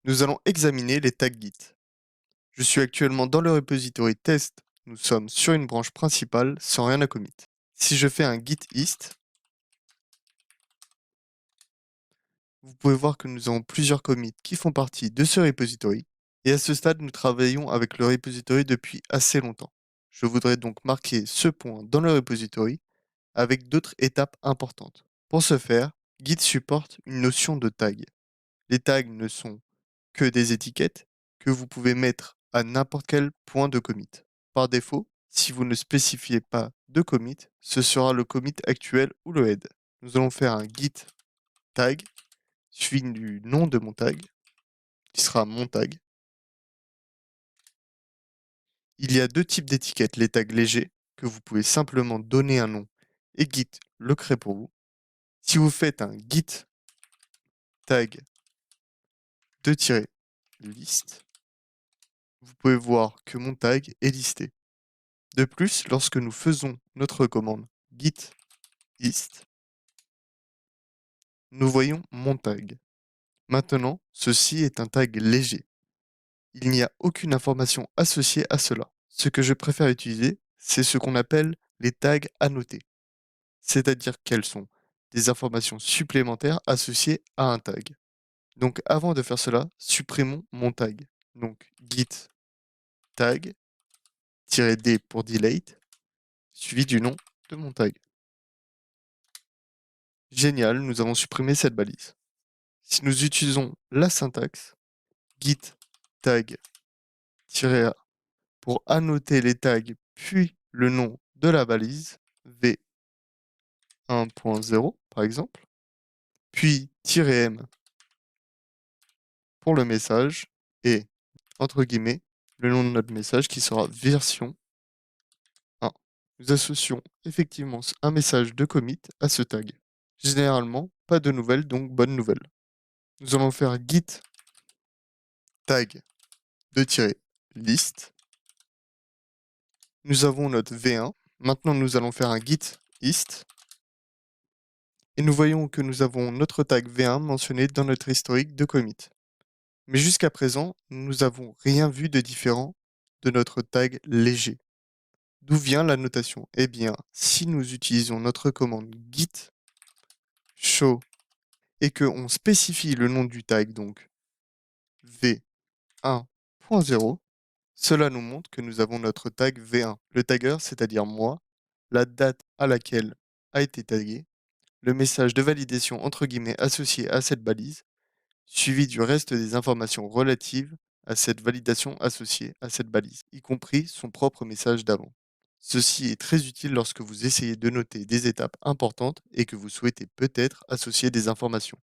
Nous allons examiner les tags Git. Je suis actuellement dans le repository test. Nous sommes sur une branche principale sans rien à commit. Si je fais un git hist, vous pouvez voir que nous avons plusieurs commits qui font partie de ce repository. Et à ce stade, nous travaillons avec le repository depuis assez longtemps. Je voudrais donc marquer ce point dans le repository avec d'autres étapes importantes. Pour ce faire, Git supporte une notion de tag. Les tags ne sont que des étiquettes que vous pouvez mettre à n'importe quel point de commit. Par défaut, si vous ne spécifiez pas de commit, ce sera le commit actuel ou le head. Nous allons faire un git tag suivi du nom de mon tag, qui sera mon tag. Il y a deux types d'étiquettes, les tags légers, que vous pouvez simplement donner un nom, et Git le crée pour vous. Si vous faites un git tag 2-list, vous pouvez voir que mon tag est listé. De plus, lorsque nous faisons notre commande git hist, nous voyons mon tag. Maintenant, ceci est un tag léger. Il n'y a aucune information associée à cela. Ce que je préfère utiliser, c'est ce qu'on appelle les tags annotés. C'est-à-dire qu'elles sont des informations supplémentaires associées à un tag. Donc avant de faire cela, supprimons mon tag. Donc git tag-d pour delete, suivi du nom de mon tag. Génial, nous avons supprimé cette balise. Si nous utilisons la syntaxe git tag-a pour annoter les tags puis le nom de la balise v1.0 par exemple, puis -m pour le message et entre guillemets le nom de notre message qui sera version 1. Nous associons effectivement un message de commit à ce tag. Généralement, pas de nouvelles, donc bonne nouvelle. Nous allons faire git tag 2-list. Nous avons notre V1. Maintenant, nous allons faire un git hist. Et nous voyons que nous avons notre tag V1 mentionné dans notre historique de commit. Mais jusqu'à présent, nous n'avons rien vu de différent de notre tag léger. D'où vient la notation? Eh bien, si nous utilisons notre commande git show et qu'on spécifie le nom du tag, donc v1.0, cela nous montre que nous avons notre tag v1. Le tagger, c'est-à-dire moi, la date à laquelle a été tagué, le message de validation entre guillemets associé à cette balise, suivi du reste des informations relatives à cette validation associée à cette balise, y compris son propre message d'avant. Ceci est très utile lorsque vous essayez de noter des étapes importantes et que vous souhaitez peut-être associer des informations.